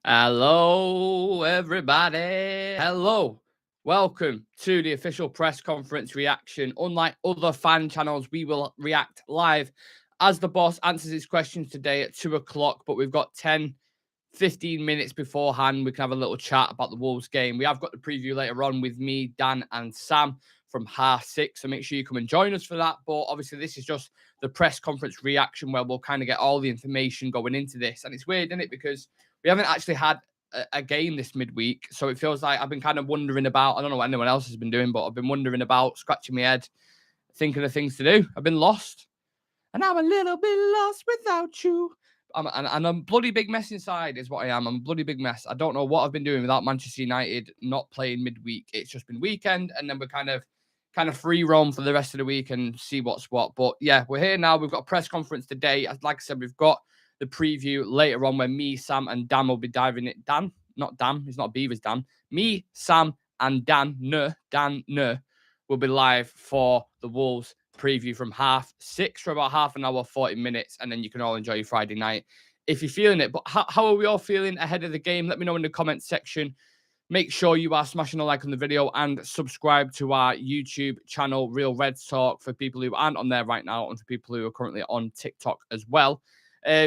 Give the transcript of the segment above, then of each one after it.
Hello, everybody. Hello. Welcome to the official press conference reaction. Unlike other fan channels, we will react live as the boss answers his questions today at 2 o'clock. But we've got 15 minutes beforehand. We can have a little chat about the Wolves game. We have got the preview later on with me, Dan, and Sam from HAG. So make sure you come and join us for that. But obviously, this is just the press conference reaction where we'll kind of get all the information going into this. And it's weird, isn't it? Because we haven't actually had a game this midweek. So it feels like I've been kind of wondering about, I don't know what anyone else has been doing, but I've been wondering about, scratching my head, thinking of things to do. I've been lost. And I'm a little bit lost without you. I'm a bloody big mess inside is what I am. I'm a bloody big mess. I don't know what I've been doing without Manchester United not playing midweek. It's just been weekend, and then we're kind of free roam for the rest of the week and see what's what. But yeah, we're here now. We've got a press conference today. Like I said, we've got the preview later on where me, Sam, and Dan will be diving it. Dan, not Dan. He's not Beavers, Dan. Me, Sam, and Dan will be live for the Wolves preview from 6:30 for about half an hour, 40 minutes, and then you can all enjoy your Friday night if you're feeling it. But how are we all feeling ahead of the game? Let me know in the comments section. Make sure you are smashing a like on the video and subscribe to our YouTube channel, Real Reds Talk, for people who aren't on there right now and for people who are currently on TikTok as well.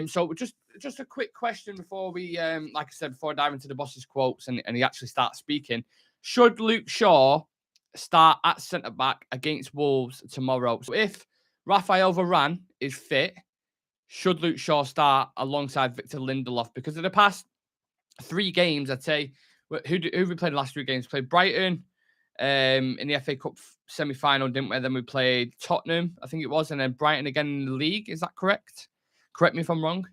So just a quick question before we, like I said, before I dive into the boss's quotes and he actually starts speaking. Should Luke Shaw start at centre-back against Wolves tomorrow? So if Rafael Varane is fit, should Luke Shaw start alongside Victor Lindelof? Because of the past 3 games, I'd say, who we played the last 3 games? We played Brighton in the FA Cup semi-final, didn't we? Then we played Tottenham, I think it was, and then Brighton again in the league. Is that correct? Correct me if I'm wrong.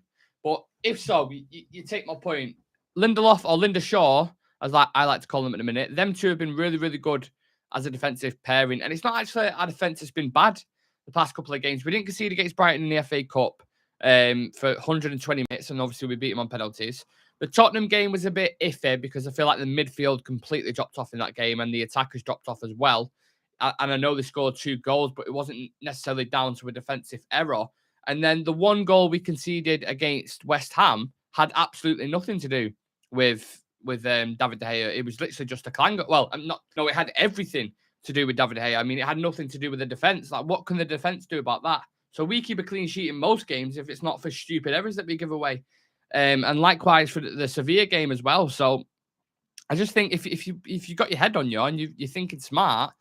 But if so, you take my point. Lindelof or Linda Shaw, as I like to call them in a minute, them two have been really, really good as a defensive pairing. And it's not actually our defence has been bad the past couple of games. We didn't concede against Brighton in the FA Cup for 120 minutes, and obviously we beat them on penalties. The Tottenham game was a bit iffy because I feel like the midfield completely dropped off in that game and the attackers dropped off as well. And I know they scored 2 goals, but it wasn't necessarily down to a defensive error. And then the 1 goal we conceded against West Ham had absolutely nothing to do with David De Gea. It was literally just a clanger. Well, it had everything to do with David De Gea. I mean, it had nothing to do with the defense. Like, what can the defense do about that? So we keep a clean sheet in most games if it's not for stupid errors that we give away. And likewise for the Sevilla game as well. So I just think if you got your head on you and you're thinking smart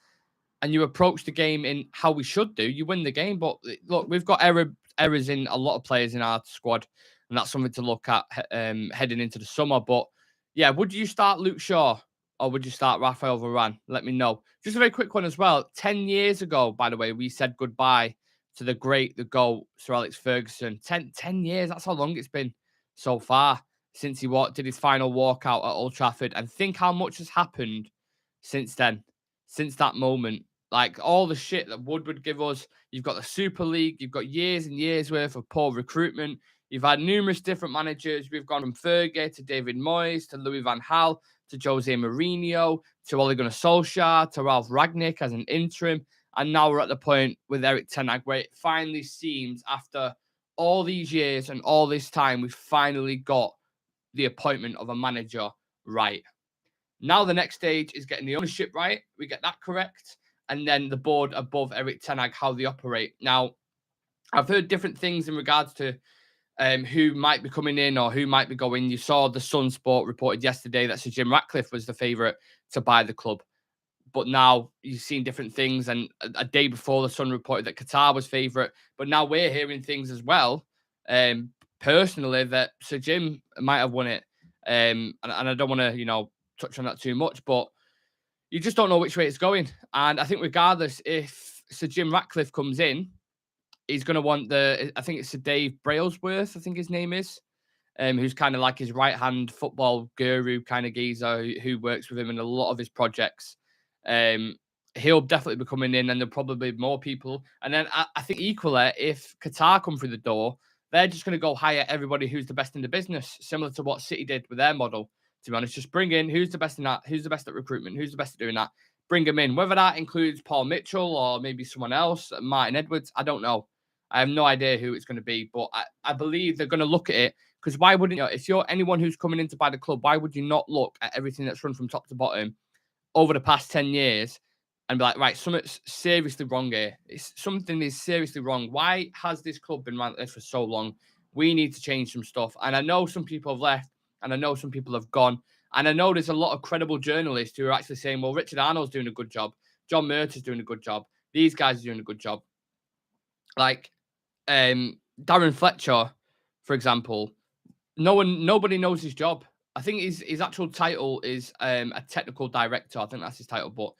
and you approach the game in how we should do, you win the game. But look, we've got errors in a lot of players in our squad, and that's something to look at heading into the summer. But yeah, would you start Luke Shaw or would you start Rafael Varane? Let me know. Just a very quick one as well. 10 years ago, by the way, we said goodbye to the GOAT, Sir Alex Ferguson. 10 years, that's how long it's been so far since he did his final walkout at Old Trafford. And think how much has happened since then, since that moment. Like, all the shit that Wood would give us. You've got the Super League. You've got years and years worth of poor recruitment. You've had numerous different managers. We've gone from Fergie to David Moyes to Louis van Gaal to Jose Mourinho to Ole Gunnar Solskjaer to Ralph Ragnick as an interim. And now we're at the point with Erik ten Hag where it finally seems, after all these years and all this time, we've finally got the appointment of a manager right. Now the next stage is getting the ownership right. We get that correct. And then the board above Erik ten Hag, how they operate. Now, I've heard different things in regards to who might be coming in or who might be going. You saw the Sun Sport reported yesterday that Sir Jim Ratcliffe was the favourite to buy the club. But now you've seen different things. And a day before, the Sun reported that Qatar was favourite. But now we're hearing things as well, personally, that Sir Jim might have won it. And I don't want to, touch on that too much. But you just don't know which way it's going. And I think regardless, if Sir Jim Ratcliffe comes in, he's going to want I think it's Sir Dave Brailsworth, I think his name is, who's kind of like his right-hand football guru kind of geezer who works with him in a lot of his projects. He'll definitely be coming in, and there'll probably be more people. And then I think equally, if Qatar come through the door, they're just going to go hire everybody who's the best in the business, similar to what City did with their model. To be honest, just bring in who's the best in that, who's the best at recruitment, who's the best at doing that. Bring them in. Whether that includes Paul Mitchell or maybe someone else, Martin Edwards, I don't know. I have no idea who it's going to be, but I believe they're going to look at it Because why wouldn't you? If you're anyone who's coming in to buy the club, why would you not look at everything that's run from top to bottom over the past 10 years and be like, right, something's seriously wrong here. Something is seriously wrong. Why has this club been like this for so long? We need to change some stuff. And I know some people have left, and I know some people have gone. And I know there's a lot of credible journalists who are actually saying, well, Richard Arnold's doing a good job. John Murtaugh's doing a good job. These guys are doing a good job. Like Darren Fletcher, for example, nobody knows his job. I think his actual title is a technical director. I think that's his title, but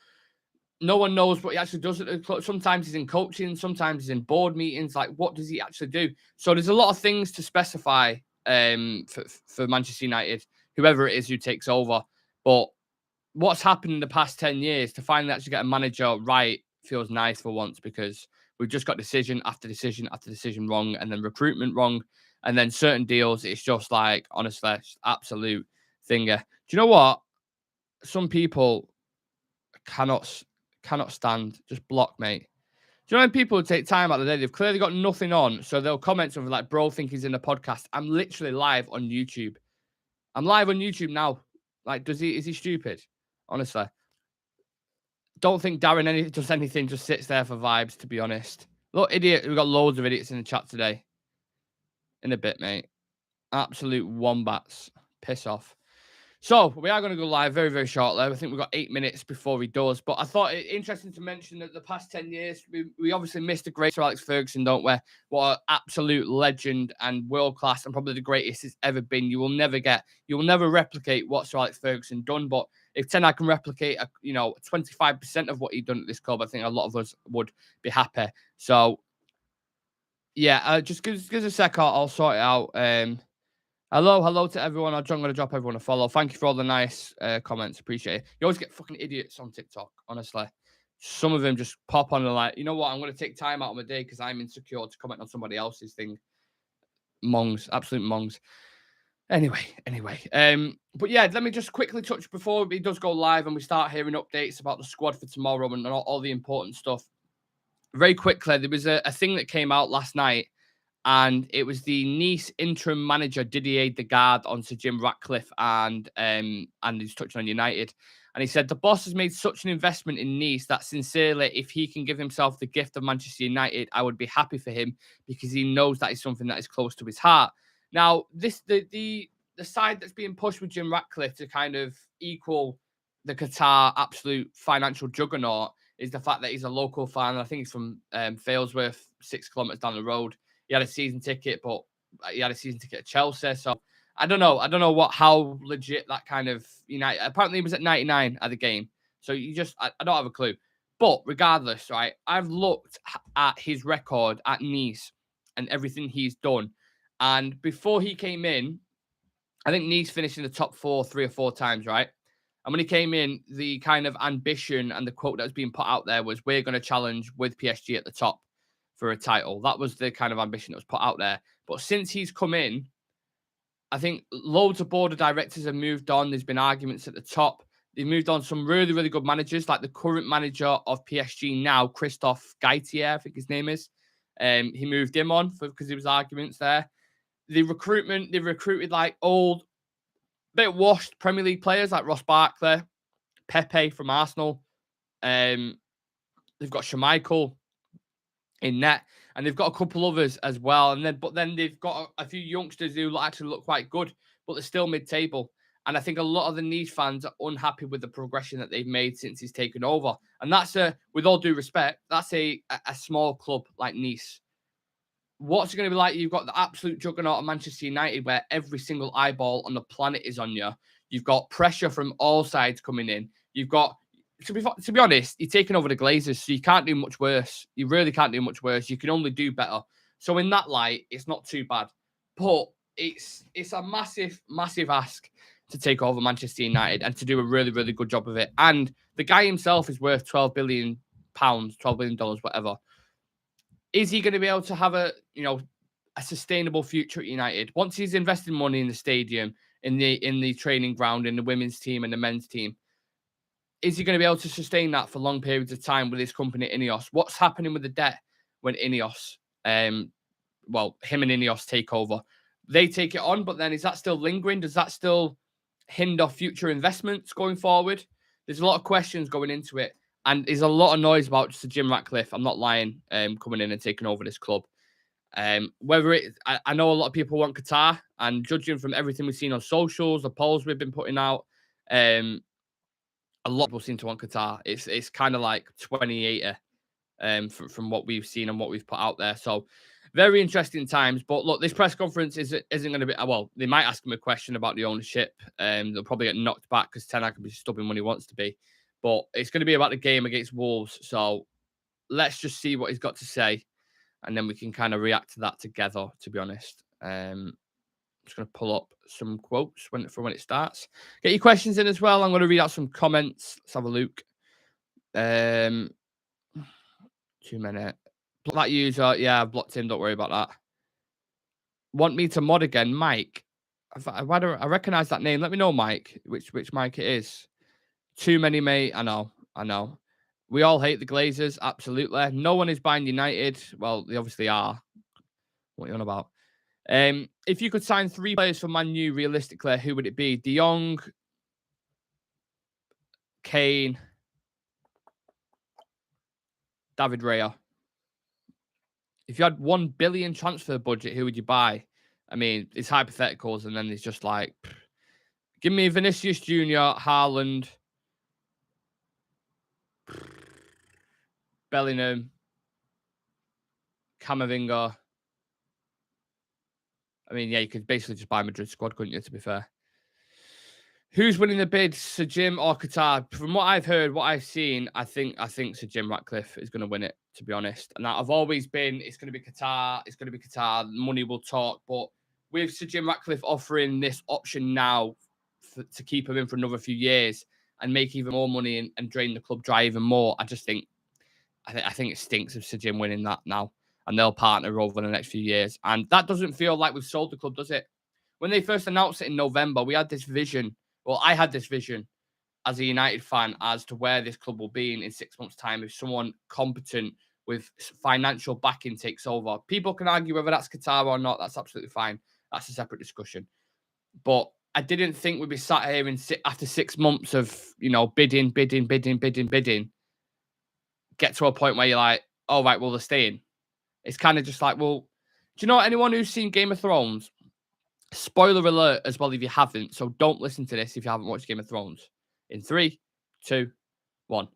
no one knows what he actually does at the club. Sometimes he's in coaching, sometimes he's in board meetings. Like, what does he actually do? So there's a lot of things to specify for Manchester United, whoever it is who takes over. But what's happened in the past 10 years to finally actually get a manager right feels nice for once, because we've just got decision after decision after decision wrong, and then recruitment wrong, and then certain deals, it's just like, honestly, absolute thinger. Do you know what? Some people cannot stand, just block, mate. Do you know when people take time out of the day, they've clearly got nothing on, so they'll comment something like, bro, think he's in a podcast. I'm literally live on YouTube. I'm live on YouTube now. Like, is he stupid? Honestly. Don't think Darren does anything, just sits there for vibes, to be honest. Look, idiot. We've got loads of idiots in the chat today. In a bit, mate. Absolute wombats. Piss off. So, we are going to go live very, very shortly. I think we've got 8 minutes before he does. But I thought it interesting to mention that the past 10 years, we obviously missed the great Sir Alex Ferguson, don't we? What an absolute legend and world-class, and probably the greatest he's ever been. You will never replicate what Sir Alex Ferguson done. But if Ten Hag can replicate, 25% of what he'd done at this club, I think a lot of us would be happy. So, yeah, just give us a sec. I'll sort it out. Hello to everyone. I'm going to drop everyone a follow. Thank you for all the nice comments. Appreciate it. You always get fucking idiots on TikTok, honestly. Some of them just pop on and like, you know what? I'm going to take time out of my day because I'm insecure to comment on somebody else's thing. Mongs, absolute mongs. Anyway. But yeah, let me just quickly touch before he does go live and we start hearing updates about the squad for tomorrow and all the important stuff. Very quickly, there was a thing that came out last night, and it was the Nice interim manager Didier Degarde on Sir Jim Ratcliffe, and he's touching on United. And he said, the boss has made such an investment in Nice that sincerely, if he can give himself the gift of Manchester United, I would be happy for him, because he knows that is something that is close to his heart. Now, the side that's being pushed with Jim Ratcliffe to kind of equal the Qatar absolute financial juggernaut is the fact that he's a local fan. I think he's from Failsworth, 6 kilometers down the road. He had a season ticket, but he had a season ticket at Chelsea. So I don't know how legit that kind of United. Apparently, he was at 99 at the game. So I don't have a clue. But regardless, right, I've looked at his record at Nice and everything he's done. And before he came in, I think Nice finished in the top 4 3 or 4 times, right? And when he came in, the kind of ambition and the quote that was being put out there was, we're going to challenge with PSG at the top for a title. That was the kind of ambition that was put out there. But since he's come in, I think loads of board of directors have moved on. There's been arguments at the top. They've moved on some really, really good managers, like the current manager of PSG now, Christophe Galtier, I think his name is. He moved him on because there was arguments there. The recruitment, they've recruited like old, bit washed Premier League players like Ross Barkley, Pepe from Arsenal. They've got Schmeichel in net, and they've got a couple others as well. But then they've got a few youngsters who actually look quite good, but they're still mid-table. And I think a lot of the Nice fans are unhappy with the progression that they've made since he's taken over. And that's with all due respect, that's a small club like Nice. What's it going to be like? You've got the absolute juggernaut of Manchester United, where every single eyeball on the planet is on you. You've got pressure from all sides coming in. You've got, to be honest, you're taking over the Glazers, so you can't do much worse. You really can't do much worse. You can only do better. So in that light, it's not too bad. But it's a massive, massive ask to take over Manchester United and to do a really, really good job of it. And the guy himself is worth £12 billion, $12 billion, whatever. Is he going to be able to have a sustainable future at United once he's invested money in the stadium, in the training ground, in the women's team and the men's team? Is he going to be able to sustain that for long periods of time with his company Ineos? What's happening with the debt when Ineos, him and Ineos take over? they take it on, but then is that still lingering? Does that still hinder future investments going forward? There's a lot of questions going into it, and there's a lot of noise about Sir Jim Ratcliffe. I'm not lying, coming in and taking over this club. Whether it, I know a lot of people want Qatar, and judging from everything we've seen on socials, the polls we've been putting out, a lot of people seem to want Qatar. It's kind of like 2080, from what we've seen and what we've put out there. So very interesting times. But look, this press conference isn't going to be, well, they might ask him a question about the ownership. They'll probably get knocked back because Ten Hag can be stubborn when he wants to be. But it's going to be about the game against Wolves. So let's just see what he's got to say, and then we can kind of react to that together, to be honest. I'm just going to pull up some quotes for when it starts. Get your questions in as well. I'm going to read out some comments. Let's have a look. 2 minutes. Block that user. Yeah, I've blocked him. Don't worry about that. Want me to mod again? Mike. Why do I recognize that name? Let me know, Mike, which Mike it is. Too many, mate. I know. We all hate the Glazers. Absolutely. No one is buying United. Well, they obviously are. What are you on about? If you could sign 3 players for Man U, realistically, who would it be? De Jong, Kane, David Raya. If you had 1 billion transfer budget, who would you buy? I mean, it's hypotheticals, and then it's just like, give me Vinicius Jr., Haaland, Bellingham, Camavinga. I mean, yeah, you could basically just buy Madrid squad, couldn't you, to be fair? Who's winning the bid, Sir Jim or Qatar? From what I've heard, what I've seen, I think Sir Jim Ratcliffe is going to win it, to be honest. And I've always been, it's going to be Qatar. It's going to be Qatar. Money will talk. But with Sir Jim Ratcliffe offering this option now to keep him in for another few years and make even more money and drain the club dry even more, I think it stinks of Sir Jim winning that now. And they'll partner over the next few years. And that doesn't feel like we've sold the club, does it? When they first announced it in November, we had this vision. Well, I had this vision as a United fan as to where this club will be in 6 months' time if someone competent with financial backing takes over. People can argue whether that's Qatar or not. That's absolutely fine. That's a separate discussion. But I didn't think we'd be sat here after 6 months of, bidding, get to a point where you're like, oh, right, well, they're staying. It's kind of just like, well, do you know anyone who's seen Game of Thrones? Spoiler alert as well if you haven't. So don't listen to this if you haven't watched Game of Thrones. In 3, 2, 1.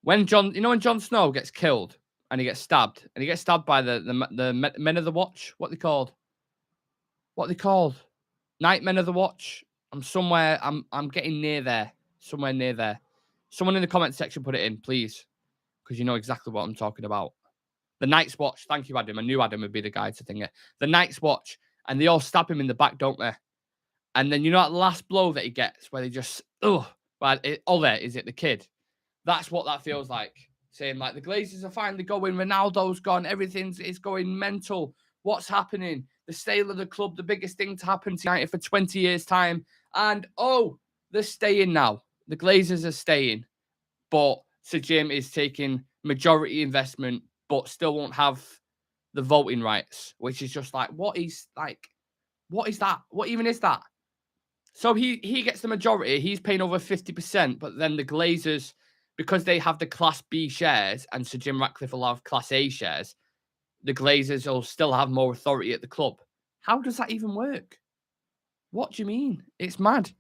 When Jon Snow gets killed and he gets stabbed, by the men of the watch. What they called? Night men of the watch. I'm getting near there. Somewhere near there. Someone in the comment section put it in, please, because you know exactly what I'm talking about. The Night's Watch. Thank you, Adam. I knew Adam would be the guy to think it. The Night's Watch. And they all stab him in the back, don't they? And then that last blow that he gets where they just, is it the kid? That's what that feels like. Saying like the Glazers are finally going, Ronaldo's gone, everything's going mental. What's happening? The sale of the club, the biggest thing to happen to United for 20 years' time. And they're staying now. The Glazers are staying. But Sir Jim is taking majority investment, but still won't have the voting rights, which is just like, what is that? What even is that? So he gets the majority. He's paying over 50%, but then the Glazers, because they have the Class B shares and Sir Jim Ratcliffe will have Class A shares, the Glazers will still have more authority at the club. How does that even work? What do you mean? It's mad.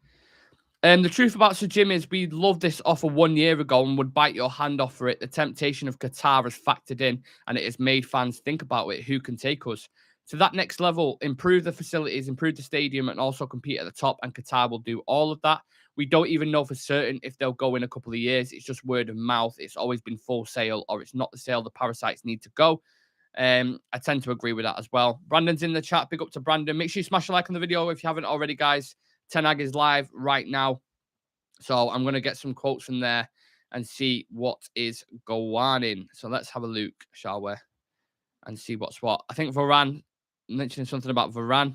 The truth about Sir Jim is we loved this offer 1 year ago and would bite your hand off for it. The temptation of Qatar has factored in and it has made fans think about it. Who can take us to that next level, improve the facilities, improve the stadium, and also compete at the top? And Qatar will do all of that. We don't even know for certain if they'll go in a couple of years. It's just word of mouth. It's always been full sale, or it's not the sale. The parasites need to go. I tend to agree with that as well. Brandon's in the chat. Big up to Brandon. Make sure you smash a like on the video if you haven't already, guys. Ten Hag is live right now. So I'm going to get some quotes from there and see what is going on. So let's have a look, shall we? And see what's what. I think Varane, mentioning something about Varane.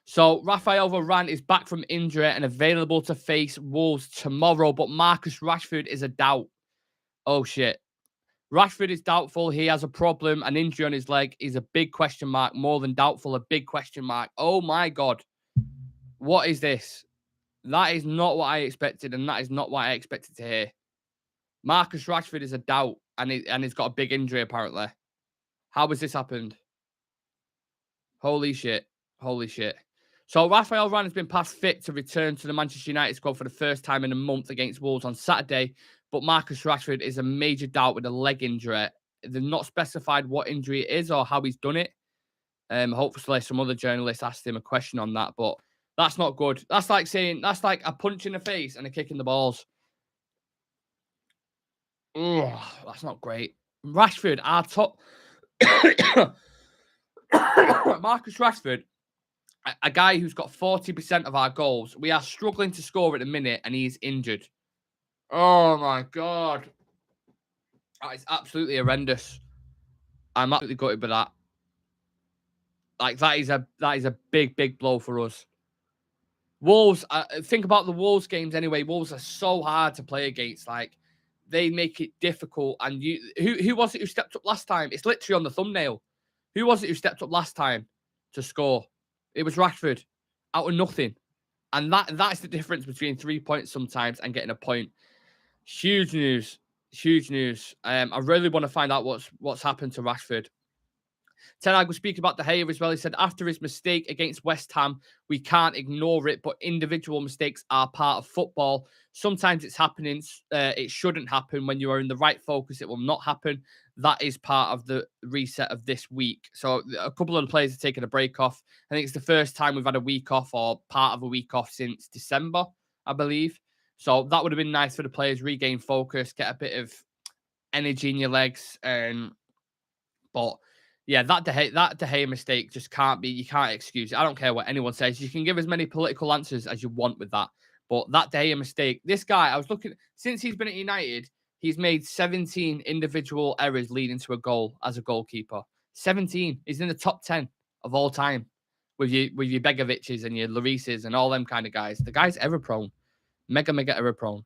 So Raphael Varane is back from injury and available to face Wolves tomorrow, but Marcus Rashford is a doubt. Oh, shit. Rashford is doubtful. He has a problem, an injury on his leg. He's a big question mark, more than doubtful, a big question mark. Oh my God. What is this? That is not what I expected, and that is not what I expected to hear. Marcus Rashford is a doubt, and he's got a big injury, apparently. How has this happened? Holy shit. Holy shit. So Rafael Varane has been passed fit to return to the Manchester United squad for the first time in a month against Wolves on Saturday, but Marcus Rashford is a major doubt with a leg injury. They've not specified what injury it is or how he's done it. Hopefully some other journalists asked him a question on that, but that's not good. That's like a punch in the face and a kick in the balls. Ugh, that's not great. Rashford, our top... Marcus Rashford, a guy who's got 40% of our goals. We are struggling to score at the minute, and he's injured. Oh, my God. That is absolutely horrendous. I'm absolutely gutted with that. Like, that is a big, big blow for us. Wolves, think about the Wolves games anyway. Wolves are so hard to play against. Like, they make it difficult. And who was it who stepped up last time? It's literally on the thumbnail. Who was it who stepped up last time to score? It was Rashford, out of nothing. And that's the difference between 3 points sometimes and getting a point. Huge news. Huge news. I really want to find out what's happened to Rashford. Ten Hag was speaking about De Gea as well. He said, after his mistake against West Ham, we can't ignore it, but individual mistakes are part of football. Sometimes it's happening. It shouldn't happen. When you are in the right focus, it will not happen. That is part of the reset of this week. So a couple of the players have taken a break off. I think it's the first time we've had a week off or part of a week off since December, I believe. So that would have been nice for the players, regain focus, get a bit of energy in your legs. But yeah, that De Gea mistake just can't be. You can't excuse it. I don't care what anyone says. You can give as many political answers as you want with that. But that De Gea mistake, this guy, I was looking, since he's been at United, he's made 17 individual errors leading to a goal as a goalkeeper. 17. He's in the top 10 of all time with your Begoviches and your Llorises and all them kind of guys. The guy's error prone. Mega error prone.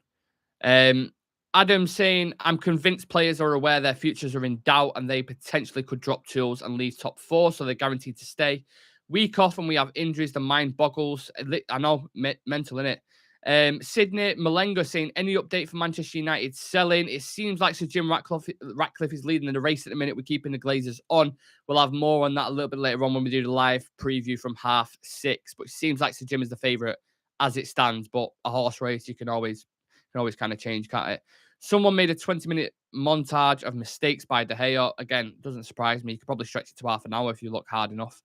Adam saying, I'm convinced players are aware their futures are in doubt and they potentially could drop tools and leave top 4, so they're guaranteed to stay. Week off and we have injuries, the mind boggles. I know, mental, innit? Sydney Malenga saying, any update for Manchester United selling? It seems like Sir Jim Ratcliffe is leading the race at the minute. We're keeping the Glazers on. We'll have more on that a little bit later on when we do the live preview from 6:30. But it seems like Sir Jim is the favourite as it stands. But a horse race, you can always kind of change, can't it? Someone made a 20-minute montage of mistakes by De Gea. Again, doesn't surprise me. You could probably stretch it to half an hour if you look hard enough.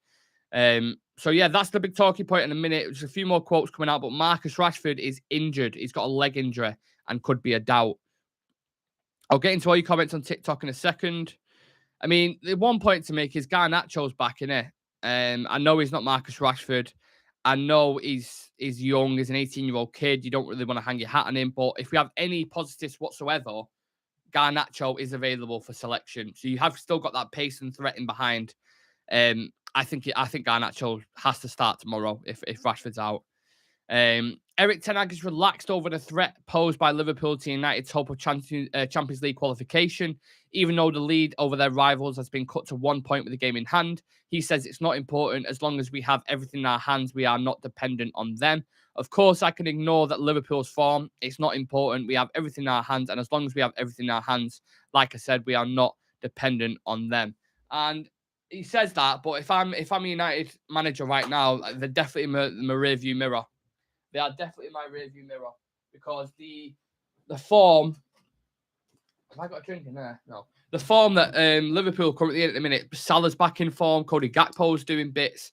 So yeah, that's the big talking point in a minute. There's a few more quotes coming out, but Marcus Rashford is injured. He's got a leg injury and could be a doubt. I'll get into all your comments on TikTok in a second. I mean, the one point to make is Garnacho's back, innit? I know he's not Marcus Rashford. I know he's young. He's an 18-year-old kid. You don't really want to hang your hat on him. But if we have any positives whatsoever, Garnacho is available for selection. So you have still got that pace and threat in behind. I think Garnacho has to start tomorrow if Rashford's out. Erik Ten Hag is relaxed over the threat posed by Liverpool to United's hope of Champions League qualification, even though the lead over their rivals has been cut to 1 point with the game in hand. He says it's not important. As long as we have everything in our hands, we are not dependent on them. Of course, I can ignore that Liverpool's form. It's not important. We have everything in our hands, and as long as we have everything in our hands, like I said, we are not dependent on them. And he says that, but if I'm a United manager right now, they're definitely my rearview mirror. They are definitely my rearview mirror because the form. Have I got a drink in there? No. The form that Liverpool currently in at the minute. Salah's back in form. Cody Gakpo's doing bits.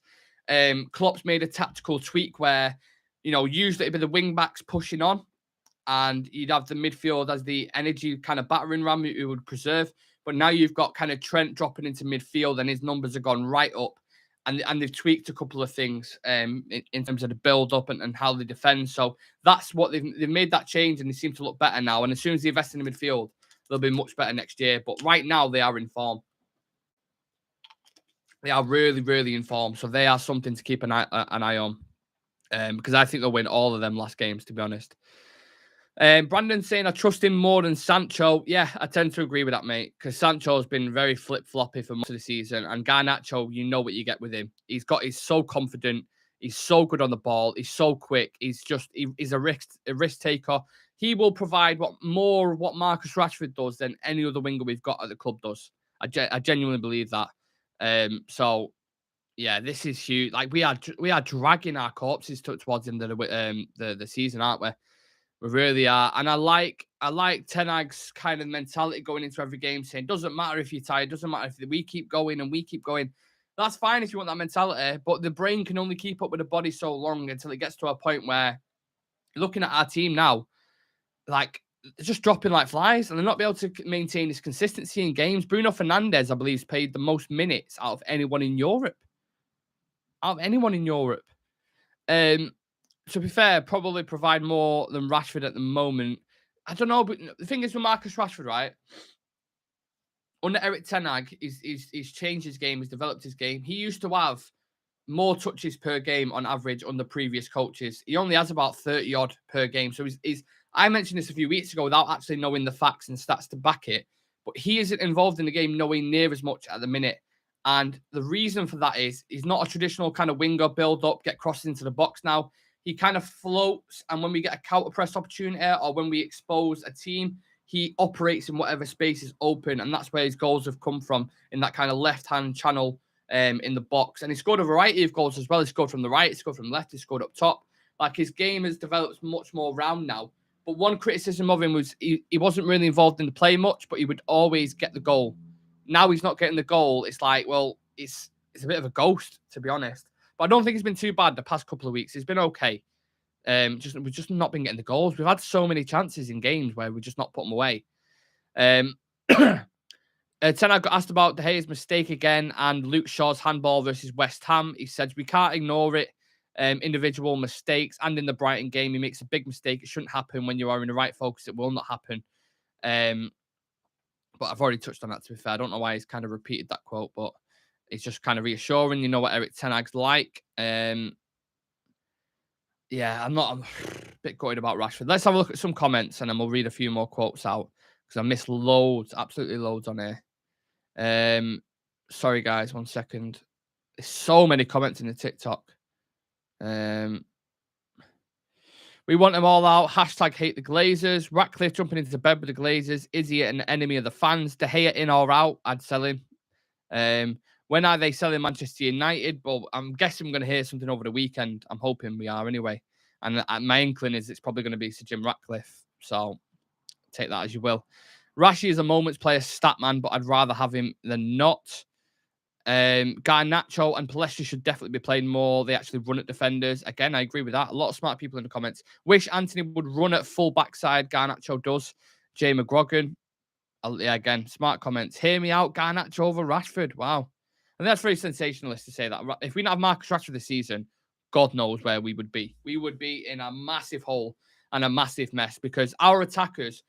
Klopp's made a tactical tweak where, usually it'd be the wing backs pushing on, and you'd have the midfield as the energy kind of battering ram you would preserve. But now you've got kind of Trent dropping into midfield, and his numbers have gone right up. And they've tweaked a couple of things in terms of the build-up and how they defend. So that's what they've made that change, and they seem to look better now. And as soon as they invest in the midfield, they'll be much better next year. But right now, they are in form. They are really, really in form. So they are something to keep an eye on because I think they'll win all of them last games, to be honest. Brandon saying I trust him more than Sancho. Yeah, I tend to agree with that, mate, because Sancho's been very flip-floppy for most of the season. And Garnacho, you know what you get with him. He's so confident. He's so good on the ball. He's so quick. He's a risk taker. He will provide what Marcus Rashford does than any other winger we've got at the club does. I genuinely believe that. So yeah, this is huge. Like we are dragging our corpses towards the end of the season, aren't we? We really are. And I like Ten Hag's kind of mentality going into every game, saying doesn't matter if you're tired, doesn't matter if we keep going and we keep going. That's fine if you want that mentality, but the brain can only keep up with the body so long until it gets to a point where looking at our team now, like they're just dropping like flies and they're not be able to maintain this consistency in games. Bruno Fernandes, I believe, has played the most minutes out of anyone in Europe. To be fair, probably provide more than Rashford at the moment. I don't know, but the thing is with Marcus Rashford, right? Under Erik Ten Hag, he's changed his game, he's developed his game. He used to have more touches per game on average under previous coaches. He only has about 30 odd per game. So he's I mentioned this a few weeks ago without actually knowing the facts and stats to back it, but he isn't involved in the game nowhere near as much at the minute. And the reason for that is he's not a traditional kind of winger, build up, get crosses into the box now. He kind of floats, and when we get a counter press opportunity or when we expose a team, he operates in whatever space is open, and that's where his goals have come from, in that kind of left-hand channel in the box. And he scored a variety of goals as well. He scored from the right, he scored from the left, he scored up top. Like, his game has developed much more round now. But one criticism of him was he wasn't really involved in the play much, but he would always get the goal. Now he's not getting the goal. It's like, well, it's a bit of a ghost, to be honest. But I don't think it's been too bad the past couple of weeks. It's been okay. We've just not been getting the goals. We've had so many chances in games where we've just not put them away. Ten Hag got asked about De Gea's mistake again and Luke Shaw's handball versus West Ham. He said we can't ignore it. Individual mistakes, and in the Brighton game, he makes a big mistake. It shouldn't happen when you are in the right focus. It will not happen. But I've already touched on that, to be fair. I don't know why he's kind of repeated that quote, but it's just kind of reassuring. You know what Erik Ten Hag's like. Yeah, I'm a bit gutted about Rashford. Let's have a look at some comments and then we'll read a few more quotes out because I missed loads, absolutely loads on here. Sorry, guys, 1 second. There's so many comments in the TikTok. We want them all out. Hashtag hate the Glazers. Ratcliffe jumping into bed with the Glazers. Is he an enemy of the fans? De Gea in or out? I'd sell him. When are they selling Manchester United? But I'm guessing I'm going to hear something over the weekend. I'm hoping we are anyway. And my inkling is it's probably going to be Sir Jim Ratcliffe. So take that as you will. Rashi is a moments player stat man, but I'd rather have him than not. Garnacho and Palestra should definitely be playing more. They actually run at defenders. Again, I agree with that. A lot of smart people in the comments. Wish Anthony would run at full backside. Garnacho does. Jay McGrogan. Yeah, again, smart comments. Hear me out. Garnacho over Rashford. Wow. And that's very sensationalist to say that. If we didn't have Marcus Rashford this season, God knows where we would be. We would be in a massive hole and a massive mess because our attackers,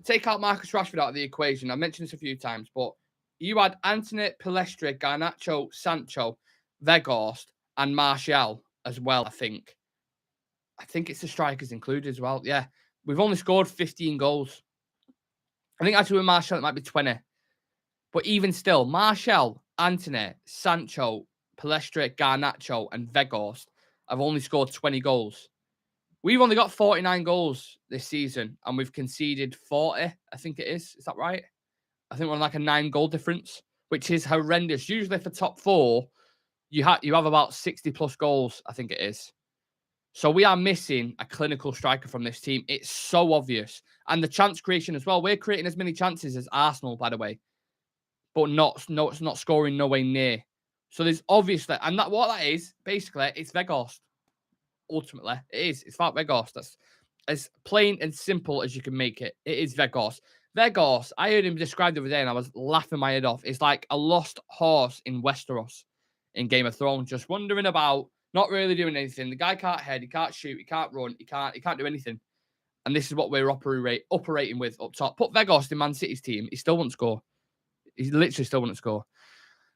take out Marcus Rashford out of the equation. I mentioned this a few times, but you had Anthony, Palestra, Garnacho, Sancho, Weghorst, and Martial as well, I think. I think it's the strikers included as well. Yeah. We've only scored 15 goals. I think actually with Martial, it might be 20. But even still, Martial, Anthony, Sancho, Palestra, Garnacho, and Weghorst have only scored 20 goals. We've only got 49 goals this season, and we've conceded 40, I think it is. Is that right? I think we're on like a 9-goal difference, which is horrendous. Usually for top 4, you have about 60-plus goals, I think it is. So we are missing a clinical striker from this team. It's so obvious. And the chance creation as well. We're creating as many chances as Arsenal, by the way, but it's not scoring no way near. So there's obviously, and what that is, basically, it's Weghorst. Ultimately, it is. It's about Weghorst. That's as plain and simple as you can make it. It is Weghorst. Weghorst, I heard him described the other day and I was laughing my head off. It's like a lost horse in Westeros in Game of Thrones, just wandering about, not really doing anything. The guy can't head, he can't shoot, he can't run, he can't do anything. And this is what we're operating with up top. Put Weghorst in Man City's team, he still won't score. He literally still won't score.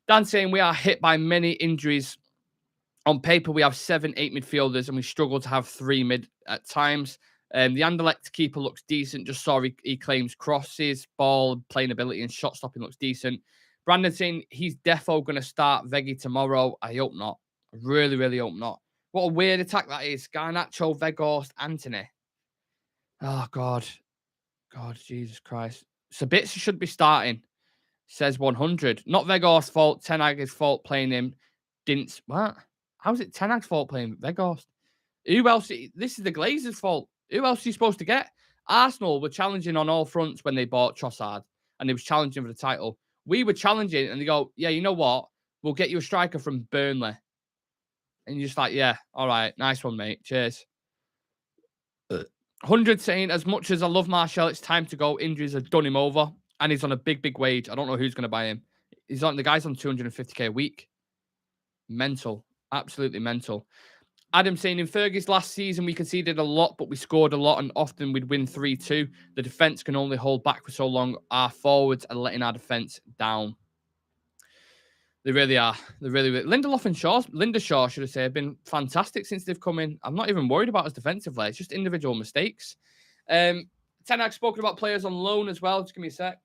Dan saying we are hit by many injuries. On paper, we have 7, 8 midfielders and we struggle to have 3 mid at times. The Anderlecht keeper looks decent. Just saw he claims crosses, ball, playing ability, and shot stopping looks decent. Brandon saying he's defo going to start Veggie tomorrow. I hope not. I really, really hope not. What a weird attack that is. Garnacho, Weghorst, Anthony. Oh, God. God, Jesus Christ. Sabitzer should be starting, says 100. Not Weghorst's fault. Ten Hag's fault playing him. Didn't. What? How's it Ten Hag's fault playing Weghorst? Who else? This is the Glazers' fault. Who else are you supposed to get? Arsenal were challenging on all fronts when they bought Trossard, and they was challenging for the title. We were challenging, and they go, yeah, you know what? We'll get you a striker from Burnley. And you're just like, yeah, all right, nice one, mate. Cheers. 100 saying, as much as I love Martial, it's time to go. Injuries have done him over, and he's on a big, big wage. I don't know who's going to buy him. The guy's on 250k a week. Mental. Absolutely mental. Adam saying, in Fergie's last season, we conceded a lot, but we scored a lot, and often we'd win 3-2. The defence can only hold back for so long. Our forwards are letting our defence down. They really are. They really. Lindelof and Shaw, should I say, have been fantastic since they've come in. I'm not even worried about us defensively. It's just individual mistakes. Ten Hag's spoken about players on loan as well. Just give me a sec.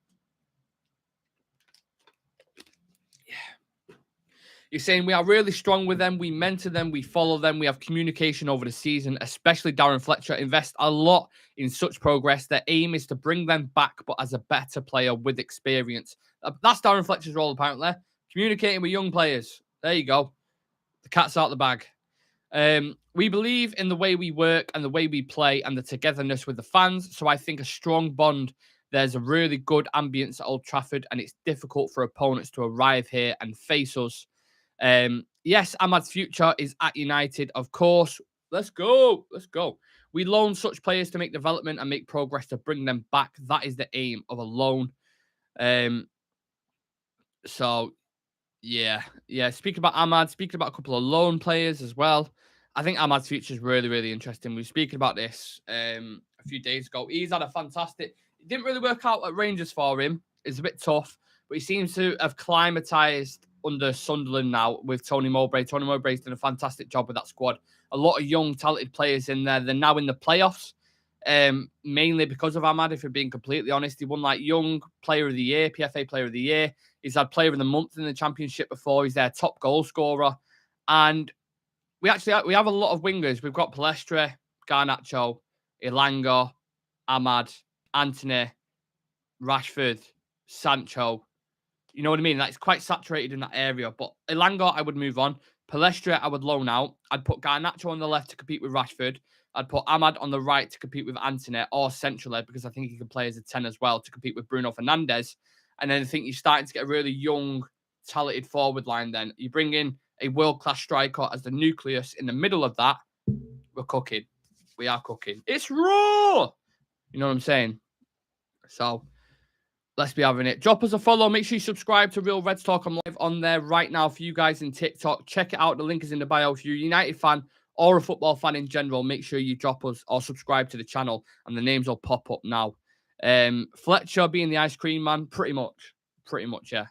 He's saying we are really strong with them. We mentor them. We follow them. We have communication over the season, especially Darren Fletcher. Invest a lot in such progress. Their aim is to bring them back, but as a better player with experience. That's Darren Fletcher's role, apparently. Communicating with young players. There you go. The cat's out the bag. We believe in the way we work and the way we play and the togetherness with the fans. So I think a strong bond. There's a really good ambience at Old Trafford, and it's difficult for opponents to arrive here and face us. Yes, Ahmad's future is at United, of course. Let's go. Let's go. We loan such players to make development and make progress to bring them back. That is the aim of a loan. So, yeah. Speaking about Ahmad, speaking about a couple of loan players as well. I think Ahmad's future is really, really interesting. We were speaking about this a few days ago. He's had a fantastic... It didn't really work out at Rangers for him. It's a bit tough, but he seems to have climatised under Sunderland now with Tony Mowbray. Tony Mowbray's done a fantastic job with that squad. A lot of young, talented players in there. They're now in the playoffs, mainly because of Ahmad, if you're being completely honest. He won like Young Player of the Year, PFA Player of the Year. He's had Player of the Month in the Championship before. He's their top goal scorer. And we have a lot of wingers. We've got Palestra, Garnacho, Elanga, Ahmad, Anthony, Rashford, Sancho. You know what I mean? Like, it's quite saturated in that area. But Elanga, I would move on. Palestra, I would loan out. I'd put Garnacho on the left to compete with Rashford. I'd put Ahmad on the right to compete with Anthony, or centrally, because I think he can play as a 10 as well to compete with Bruno Fernandes. And then I think you're starting to get a really young, talented forward line then. You bring in a world-class striker as the nucleus in the middle of that. We're cooking. We are cooking. It's raw! You know what I'm saying? So... let's be having it. Drop us a follow. Make sure you subscribe to Real Reds Talk. I'm live on there right now for you guys in TikTok. Check it out. The link is in the bio. If you're a United fan or a football fan in general, make sure you drop us or subscribe to the channel, and the names will pop up now. Fletcher being the ice cream man, pretty much, yeah.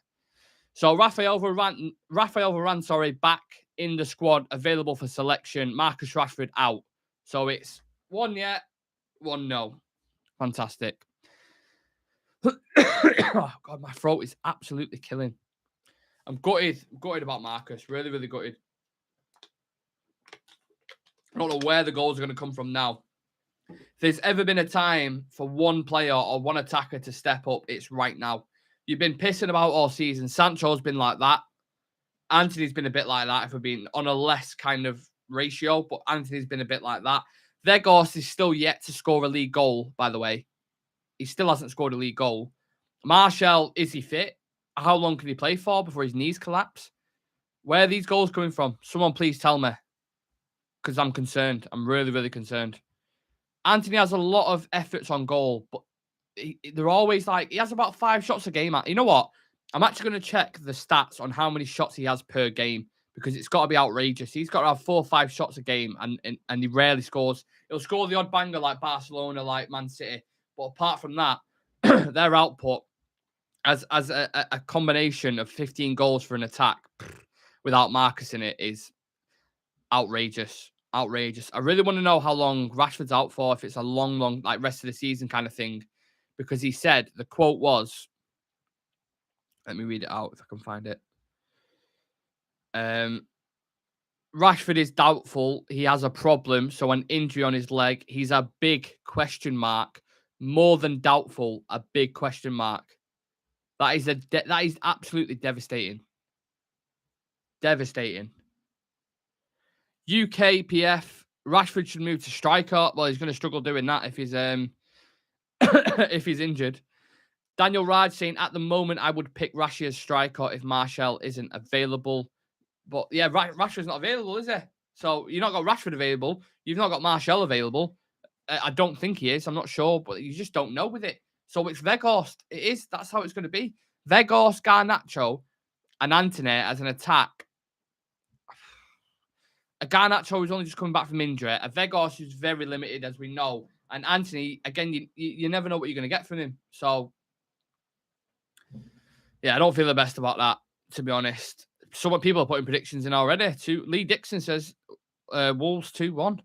So Rafael Varane, back in the squad, available for selection. Marcus Rashford out. So it's 1 yeah, 1 no. Fantastic. Oh, God, my throat is absolutely killing. I'm gutted about Marcus. Really, really gutted. I don't know where the goals are going to come from now. If there's ever been a time for one player or one attacker to step up, it's right now. You've been pissing about all season. Sancho's been like that. Anthony's been a bit like that, if we're being on a less kind of ratio, but Anthony's been a bit like that. Weghorst is still yet to score a league goal, by the way. He still hasn't scored a league goal. Martial, is he fit? How long can he play for before his knees collapse? Where are these goals coming from? Someone please tell me. Because I'm concerned. I'm really, really concerned. Anthony has a lot of efforts on goal, but they're always like, he has about 5 shots a game. You know what? I'm actually going to check the stats on how many shots he has per game, because it's got to be outrageous. He's got to have 4 or 5 shots a game, and he rarely scores. He'll score the odd banger like Barcelona, like Man City. But apart from that, their output as a combination of 15 goals for an attack without Marcus in it is outrageous. Outrageous. I really want to know how long Rashford's out for, if it's a long, like rest of the season kind of thing. Because he said, the quote was, let me read it out if I can find it. Rashford is doubtful. He has a problem. So an injury on his leg. He's a big question mark. More than doubtful, a big question mark. That is absolutely devastating. Devastating. UKPF, Rashford should move to striker. Well, he's going to struggle doing that if he's if he's injured. Daniel Raj saying, at the moment, I would pick Rashi as striker if Martial isn't available. But yeah, Rashford's not available, is he? So you've not got Rashford available. You've not got Martial available. I don't think he is. I'm not sure, but you just don't know with it. So it's Weghorst. It is. That's how it's going to be. Weghorst, Garnacho, and Antony as an attack. A Garnacho who's only just coming back from injury. A Weghorst who's very limited, as we know. And Antony, again, you never know what you're going to get from him. So, yeah, I don't feel the best about that, to be honest. Some people are putting predictions in already. Lee Dixon says Wolves 2-1.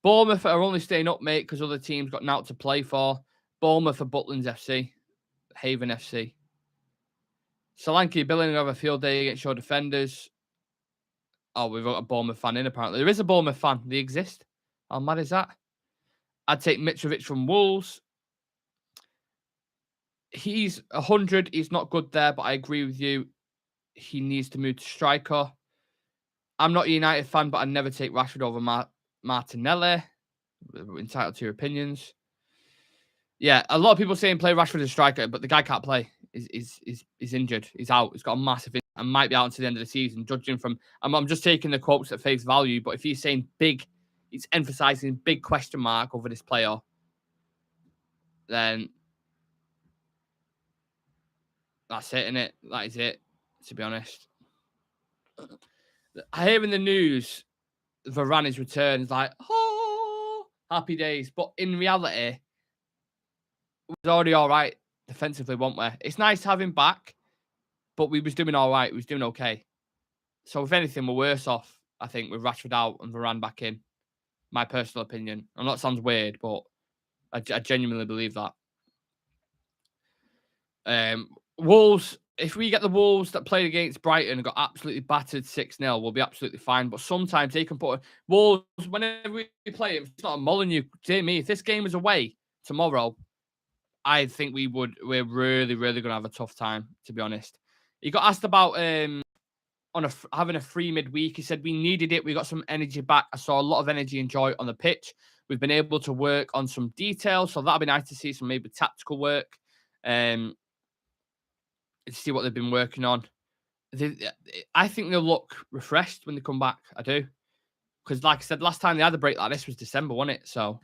Bournemouth are only staying up, mate, because other teams got out to play for. Bournemouth for Butlands FC. Haven FC. Solanke Billing have a field day against your defenders. Oh, we've got a Bournemouth fan in, apparently. There is a Bournemouth fan. They exist. How mad is that? I'd take Mitrovic from Wolves. He's 100. He's not good there, but I agree with you. He needs to move to striker. I'm not a United fan, but I'd never take Rashford over Martinelli. We're entitled to your opinions. Yeah, a lot of people saying play Rashford as striker, but the guy can't play. He's injured. He's out. He's got a massive injury and might be out until the end of the season. Judging from, I'm just taking the quotes at face value, but if he's saying big, he's emphasizing big question mark over this player, then that's it, innit? That is it, to be honest. I hear in the news Varane's return is like, oh, happy days. But in reality, it was already all right defensively, weren't we? It's nice to have him back, but we was doing all right. We was doing okay. So if anything, we're worse off, I think, with Rashford out and Varane back in. My personal opinion. I know that sounds weird, but I genuinely believe that. Wolves, if we get the Wolves that played against Brighton and got absolutely battered 6-0, we'll be absolutely fine. But sometimes they can put Wolves, whenever we play them, it's not a Molyneux. To me, if this game was away tomorrow, I think we're really, really going to have a tough time, to be honest. He got asked about having a free midweek. He said we needed it. We got some energy back. I saw a lot of energy and joy on the pitch. We've been able to work on some details, so that'll be nice to see some maybe tactical work. To see what they've been working on. I think they'll look refreshed when they come back. I do. Because like I said, last time they had a break like this was December, wasn't it? So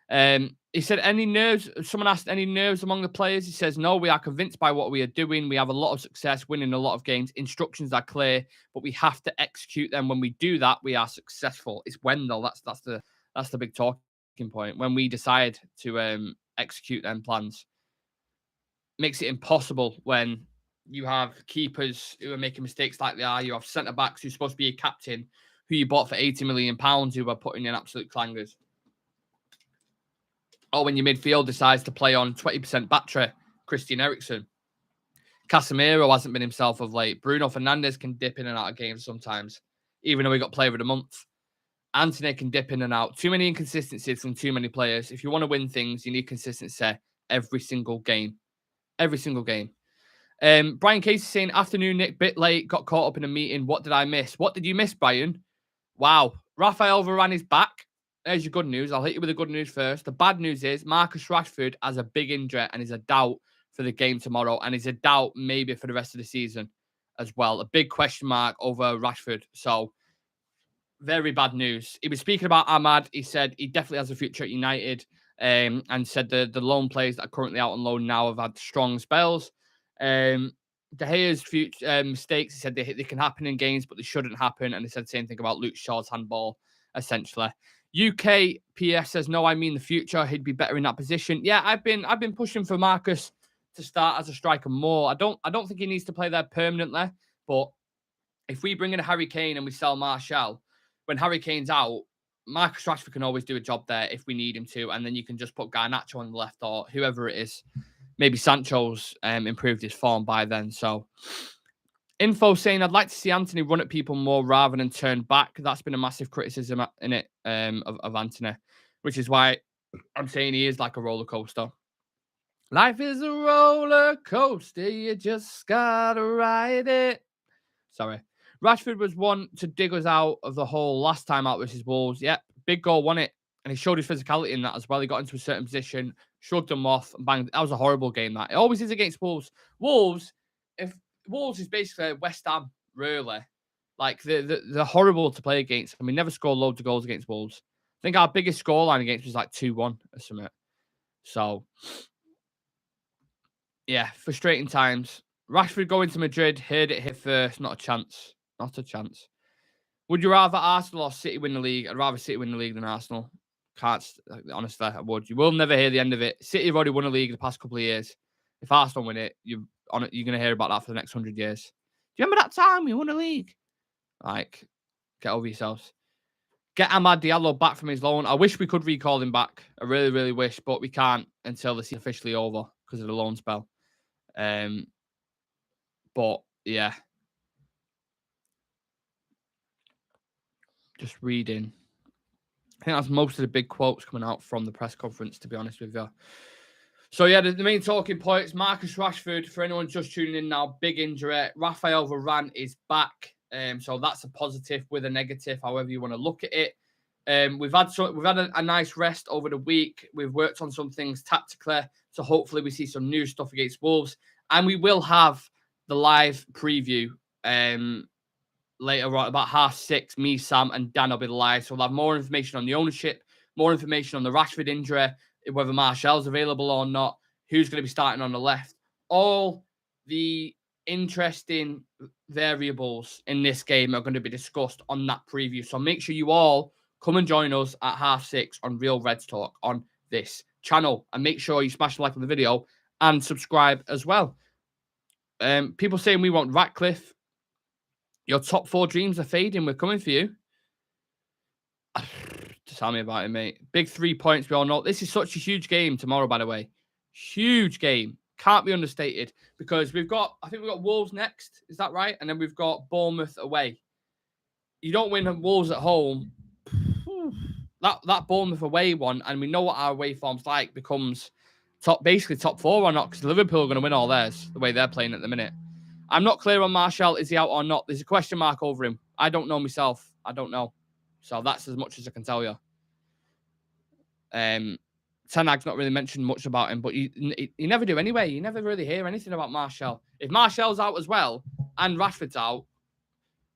he said, any nerves? Someone asked, any nerves among the players? He says, no, we are convinced by what we are doing. We have a lot of success, winning a lot of games. Instructions are clear, but we have to execute them. When we do that, we are successful. It's when, though. That's the big talking point. When we decide to execute them plans. Makes it impossible when you have keepers who are making mistakes like they are. You have centre-backs who's supposed to be a captain who you bought for £80 million who are putting in absolute clangers. Or when your midfield decides to play on 20% battery, Christian Eriksen. Casemiro hasn't been himself of late. Bruno Fernandes can dip in and out of games sometimes, even though he got player of the month. Antony can dip in and out. Too many inconsistencies from too many players. If you want to win things, you need consistency every single game. Every single game. Brian Casey saying, afternoon, Nick, bit late, got caught up in a meeting. What did I miss? What did you miss, Brian? Wow. Rafael Varane is back. There's your good news. I'll hit you with the good news first. The bad news is Marcus Rashford has a big injury and is a doubt for the game tomorrow. And is a doubt maybe for the rest of the season as well. A big question mark over Rashford. So, very bad news. He was speaking about Ahmad. He said he definitely has a future at United. And said the loan players that are currently out on loan now have had strong spells. De Gea's future mistakes, he said they can happen in games, but they shouldn't happen. And he said the same thing about Luke Shaw's handball, essentially. UK PS says, no, I mean the future. He'd be better in that position. Yeah, I've been pushing for Marcus to start as a striker more. I don't think he needs to play there permanently. But if we bring in a Harry Kane and we sell Martial, when Harry Kane's out, Marcus Rashford can always do a job there if we need him to, and then you can just put Garnacho on the left or whoever it is. Maybe Sancho's improved his form by then. So, info saying I'd like to see Anthony run at people more rather than turn back. That's been a massive criticism in it of Anthony, which is why I'm saying he is like a roller coaster. Life is a roller coaster. You just gotta ride it. Sorry. Rashford was one to dig us out of the hole last time out versus Wolves. Yep, big goal, won it. And he showed his physicality in that as well. He got into a certain position, shrugged them off, and banged. That was a horrible game, that. It always is against Wolves. Wolves is basically West Ham, really. Like, they're horrible to play against. I mean, never scored loads of goals against Wolves. I think our biggest scoreline against was like 2-1 or something. So, yeah, frustrating times. Rashford going to Madrid, heard it hit first. Not a chance. Not a chance. Would you rather Arsenal or City win the league? I'd rather City win the league than Arsenal. Can't, honestly, I would. You will never hear the end of it. City have already won a league the past couple of years. If Arsenal win it, you're going to hear about that for the next 100 years. Do you remember that time we won a league? Like, get over yourselves. Get Amad Diallo back from his loan. I wish we could recall him back. I really, really wish, but we can't until the season's officially over because of the loan spell. But yeah, just reading. I think that's most of the big quotes coming out from the press conference, to be honest with you. So yeah, the main talking points: Marcus Rashford. For anyone just tuning in now, big injury. Rafael Varane is back, so that's a positive with a negative, however you want to look at it. We've had a nice rest over the week. We've worked on some things tactically, so hopefully we see some new stuff against Wolves, and we will have the live preview later on about 6:30. Me, Sam, and Dan will be live, so we'll have more information on the ownership, more information on the Rashford injury, whether Martial's available or not, who's going to be starting on the left, all the interesting variables in this game are going to be discussed on that preview. So make sure you all come and join us at 6:30 on Real Reds Talk on this channel, and make sure you smash the like on the video and subscribe as well. People saying we want Ratcliffe. Your top 4 dreams are fading. We're coming for you. Just tell me about it, mate. Big 3 points. We all know this is such a huge game tomorrow, by the way. Huge game. Can't be understated because I think we've got Wolves next. Is that right? And then we've got Bournemouth away. You don't win Wolves at home. That Bournemouth away one, and we know what our away form's like, becomes basically top 4 or not, because Liverpool are going to win all theirs the way they're playing at the minute. I'm not clear on Martial. Is he out or not? There's a question mark over him. I don't know myself. I don't know. So that's as much as I can tell you. Ten Hag's not really mentioned much about him, but you never do anyway. You never really hear anything about Martial. If Martial's out as well and Rashford's out,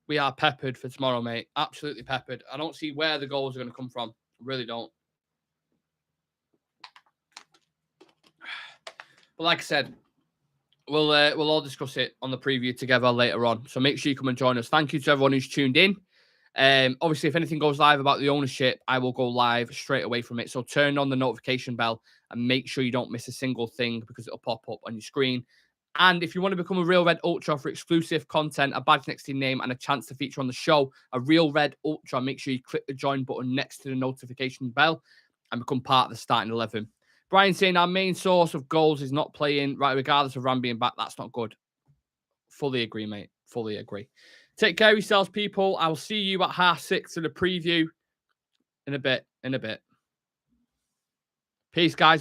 we are peppered for tomorrow, mate. Absolutely peppered. I don't see where the goals are going to come from. I really don't. But like I said, we'll all discuss it on the preview together later on. So make sure you come and join us. Thank you to everyone who's tuned in. Obviously, if anything goes live about the ownership, I will go live straight away from it. So turn on the notification bell and make sure you don't miss a single thing, because it'll pop up on your screen. And if you want to become a Real Red Ultra for exclusive content, a badge next to your name, and a chance to feature on the show, a Real Red Ultra, make sure you click the join button next to the notification bell and become part of the starting 11. Brian saying our main source of goals is not playing, right, regardless of Ram being back. That's not good. Fully agree, mate. Fully agree. Take care of yourselves, people. I will see you at 6:30 to the preview in a bit. Peace, guys.